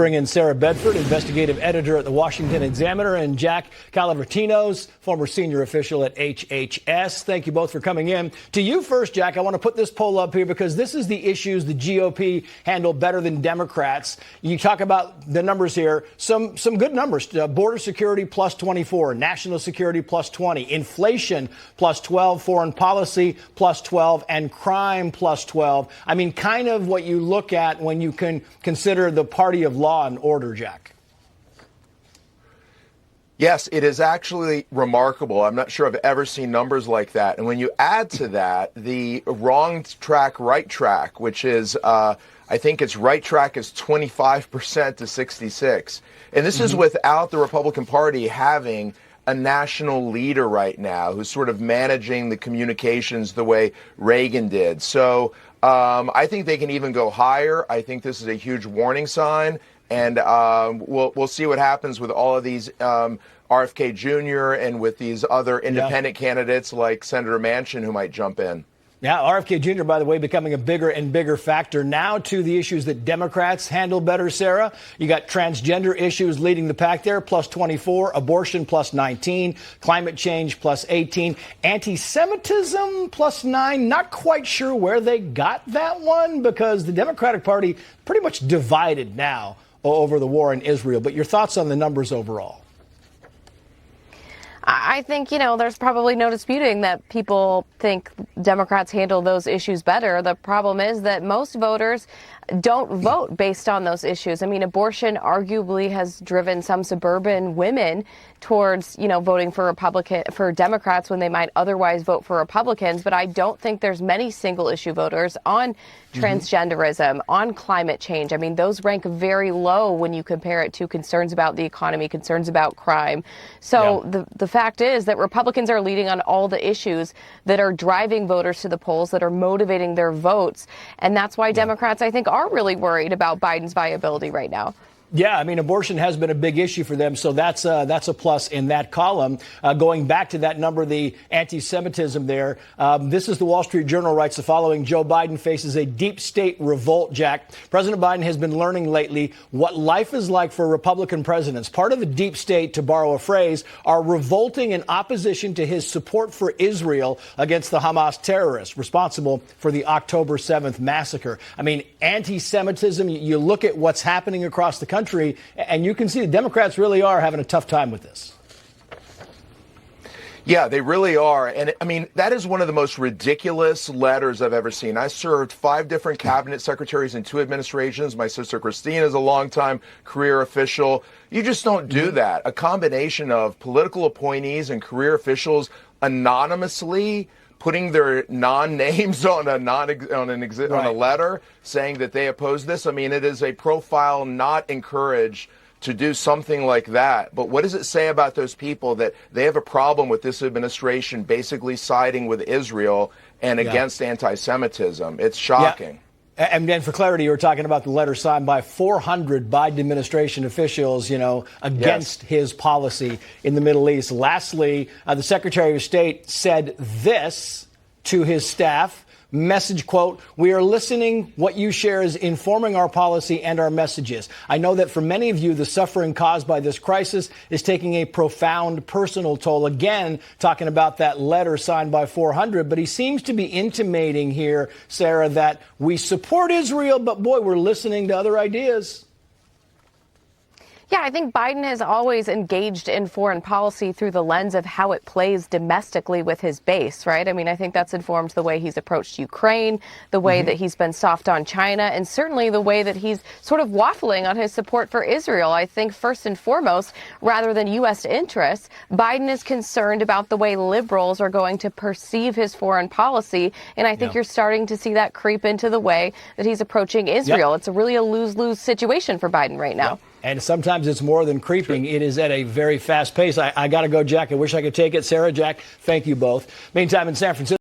Bring in Sarah Bedford, investigative editor at the Washington Examiner, and Jack Calavertinos, former senior official at HHS. Thank you both for coming in. To you first, Jack, I want to put this poll up here because this is the issues the GOP handle better than Democrats. You talk about the numbers here, some good numbers. Border security plus 24, national security plus 20, inflation plus 12, foreign policy plus 12, and crime plus 12. I mean, kind of what you look at when you can consider the party of law and order, Jack. Yes, it is actually remarkable. I'm not sure I've ever seen numbers like that. And when you add to that the wrong track, right track, which is, I think its right track is 25% to 66. And this is without the Republican Party having a national leader right now who's sort of managing the communications the way Reagan did. So I think they can even go higher. I think this is a huge warning sign. And we'll see what happens with all of these RFK Jr. and with these other independent candidates like Senator Manchin who might jump in. Yeah, RFK Jr., by the way, becoming a bigger and bigger factor. Now to the issues that Democrats handle better, Sarah. You got transgender issues leading the pack there, plus 24, abortion plus 19, climate change plus 18, anti-Semitism plus 9. Not quite sure where they got that one because the Democratic Party pretty much divided now over the war in Israel. But your thoughts on the numbers overall? I think, there's probably no disputing that people think Democrats handle those issues better. The problem is that most voters don't vote based on those issues. I mean, abortion arguably has driven some suburban women towards, voting for Democrats when they might otherwise vote for Republicans. But I don't think there's many single issue voters on transgenderism, on climate change. I mean, those rank very low when you compare it to concerns about the economy, concerns about crime. So the fact is that Republicans are leading on all the issues that are driving voters to the polls, that are motivating their votes. And that's why Democrats, I think, are really worried about Biden's viability right now. Yeah, I mean, abortion has been a big issue for them, so that's a plus in that column. Going back to that number, the anti-Semitism there, this is the Wall Street Journal writes the following: Joe Biden faces a deep state revolt, Jack. President Biden has been learning lately what life is like for Republican presidents. Part of the deep state, to borrow a phrase, are revolting in opposition to his support for Israel against the Hamas terrorists responsible for the October 7th massacre. I mean, anti-Semitism, you look at what's happening across the country, and you can see the Democrats really are having a tough time with this. Yeah, they really are. And I mean, that is one of the most ridiculous letters I've ever seen. I served 5 different cabinet secretaries in 2 administrations. My sister Christine is a longtime career official. You just don't do that. A combination of political appointees and career officials anonymously putting their non-names on a letter saying that they oppose this. I mean, it is a profile not encouraged to do something like that. But what does it say about those people that they have a problem with this administration basically siding with Israel and against anti-Semitism? It's shocking. Yeah. And then for clarity, you were talking about the letter signed by 400 Biden administration officials, against his policy in the Middle East. Lastly, the Secretary of State said this to his staff. Message, quote, "We are listening. What you share is informing our policy and our messages. I know that for many of you, the suffering caused by this crisis is taking a profound personal toll." Again, talking about that letter signed by 400. But he seems to be intimating here, Sarah, that we support Israel, but boy, we're listening to other ideas. Yeah, I think Biden has always engaged in foreign policy through the lens of how it plays domestically with his base, right? I mean, I think that's informed the way he's approached Ukraine, the way that he's been soft on China, and certainly the way that he's sort of waffling on his support for Israel. I think first and foremost, rather than U.S. interests, Biden is concerned about the way liberals are going to perceive his foreign policy. And I think you're starting to see that creep into the way that he's approaching Israel. It's really a lose-lose situation for Biden right now. And sometimes it's more than creeping. It is at a very fast pace. I got to go, Jack. I wish I could take it. Sarah, Jack, thank you both. Meantime, in San Francisco.